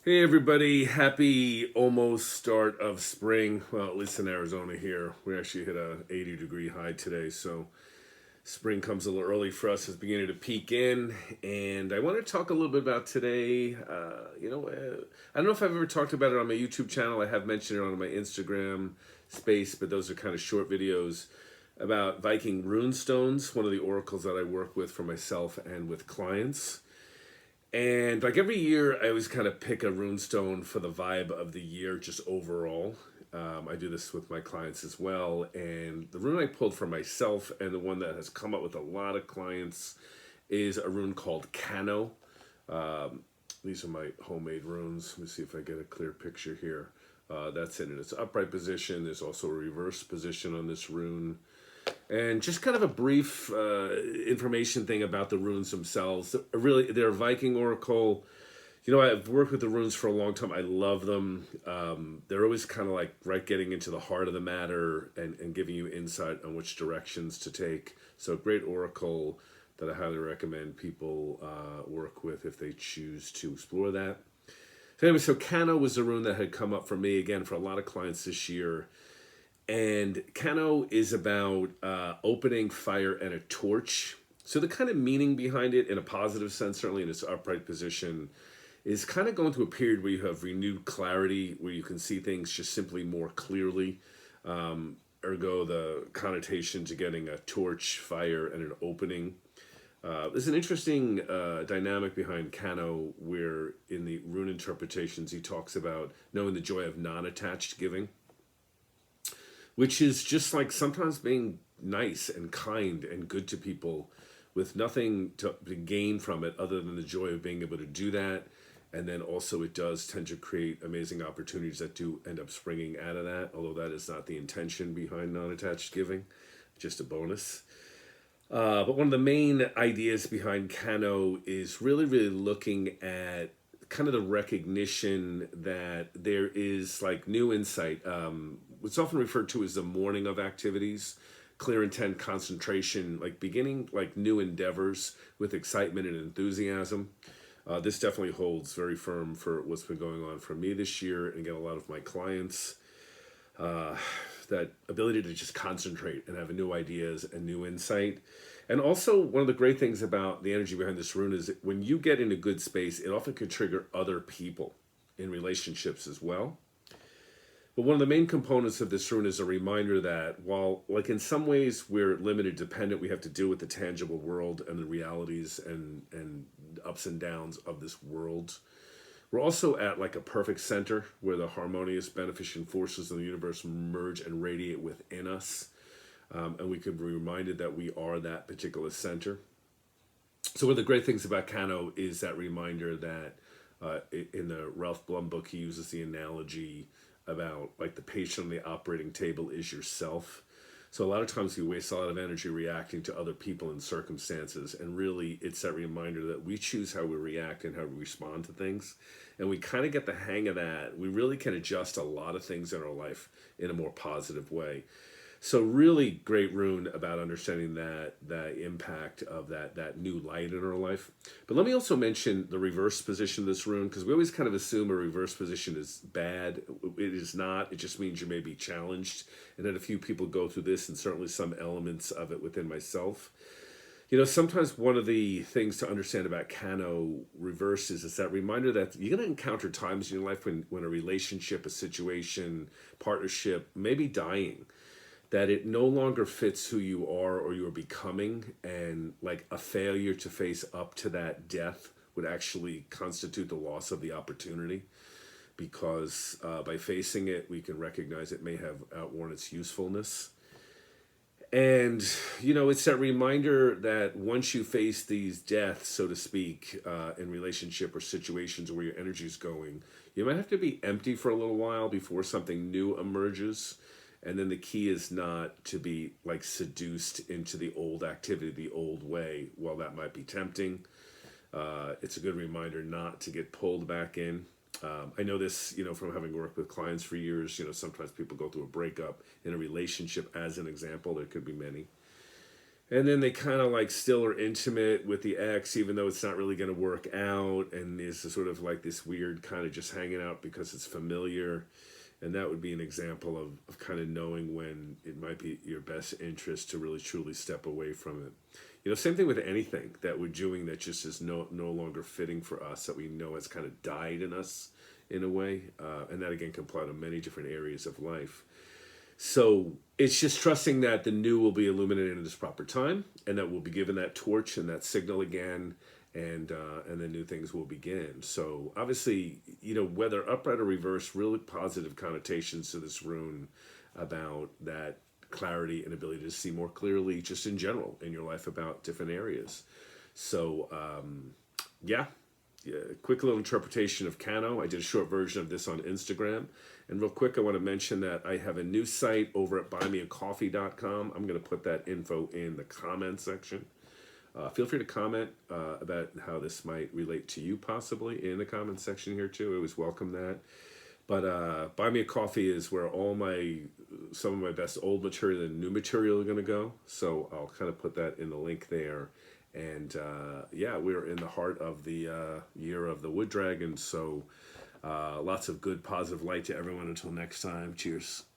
Hey everybody, happy almost start of spring. Well, at least in Arizona here. We actually hit a 80-degree high today, so spring comes a little early for us. It's beginning to peak in, and I want to talk a little bit about today. I don't know if I've ever talked about it on my YouTube channel. I have mentioned it on my Instagram space, but those are kind of short videos about Viking rune stones, one of the oracles that I work with for myself and with clients. And like every year, I always kind of pick a runestone for the vibe of the year, just overall. I do this with my clients as well. And the rune I pulled for myself, and the one that has come up with a lot of clients, is a rune called Kano. These are my homemade runes. Let me see if I get a clear picture here. That's it in its upright position. There's also a reverse position on this rune. And just kind of a brief information thing about the runes themselves. Really, they're a Viking oracle. I've worked with the runes for a long time. I love them. They're always kind of like getting into the heart of the matter and giving you insight on which directions to take. So great oracle that I highly recommend people work with if they choose to explore that. So anyway, so Kano was the rune that had come up for me, again, for a lot of clients this year. And Kano is about opening fire and a torch. So the kind of meaning behind it, in a positive sense, certainly in its upright position, is kind of going through a period where you have renewed clarity, where you can see things just simply more clearly. Ergo, the connotation to getting a torch, fire, and an opening. There's an interesting dynamic behind Kano, where in the rune interpretations he talks about knowing the joy of non-attached giving, which is just like sometimes being nice and kind and good to people with nothing to gain from it other than the joy of being able to do that. And then also it does tend to create amazing opportunities that do end up springing out of that, although that is not the intention behind non-attached giving, just a bonus. But one of the main ideas behind Kano is really, really looking at kind of the recognition that there is like new insight. What's often referred to as the morning of activities, clear intent, concentration, like beginning like new endeavors with excitement and enthusiasm. This definitely holds very firm for what's been going on for me this year, and again, a lot of my clients. That ability to just concentrate and have new ideas and new insight. And also, one of the great things about the energy behind this rune is that when you get in a good space, it often can trigger other people in relationships as well. But one of the main components of this rune is a reminder that while, like in some ways, we're limited, dependent, we have to deal with the tangible world and the realities and ups and downs of this world. We're also at like a perfect center where the harmonious, beneficent forces of the universe merge and radiate within us. And we can be reminded that we are that particular center. So one of the great things about Kano is that reminder that in the Ralph Blum book, he uses the analogy about like the patient on the operating table is yourself. So a lot of times we waste a lot of energy reacting to other people and circumstances, and really it's that reminder that we choose how we react and how we respond to things. And we kind of get the hang of that. We really can adjust a lot of things in our life in a more positive way. So really great rune about understanding that impact of that new light in our life. But let me also mention the reverse position of this rune, because we always kind of assume a reverse position is bad. It is not. It just means you may be challenged. And that a few people go through this, and certainly some elements of it within myself. Sometimes one of the things to understand about Kano reverse is that reminder that you're going to encounter times in your life when a relationship, a situation, partnership may be dying, that it no longer fits who you are or you're becoming, and like a failure to face up to that death would actually constitute the loss of the opportunity, because by facing it, we can recognize it may have outworn its usefulness. And, it's that reminder that once you face these deaths, so to speak, in relationship or situations where your energy is going, you might have to be empty for a little while before something new emerges. And then the key is not to be like seduced into the old activity, the old way. While that might be tempting, it's a good reminder not to get pulled back in. I know this, from having worked with clients for years. Sometimes people go through a breakup in a relationship, as an example. There could be many. and then they kind of like still are intimate with the ex, even though it's not really going to work out, and is sort of like this weird kind of just hanging out because it's familiar. And that would be an example of kind of knowing when it might be your best interest to really truly step away from it. Same thing with anything that we're doing that just is no longer fitting for us, that we know has kind of died in us in a way. And that again can apply to many different areas of life. So it's just trusting that the new will be illuminated at its proper time, and that we'll be given that torch and that signal again, and then new things will begin. So obviously, whether upright or reverse, really positive connotations to this rune about that clarity and ability to see more clearly, just in general in your life about different areas. So yeah, quick little interpretation of Kano. I did a short version of this on Instagram. And real quick, I want to mention that I have a new site over at buymeacoffee.com. I'm going to put that info in the comment section. Feel free to comment about how this might relate to you possibly in the comment section here too. I always welcome that. But Buy Me a Coffee is where some of my best old material and new material are going to go. So I'll kind of put that in the link there. And yeah, we're in the heart of the year of the Wood Dragon. So lots of good, positive light to everyone. Until next time. Cheers.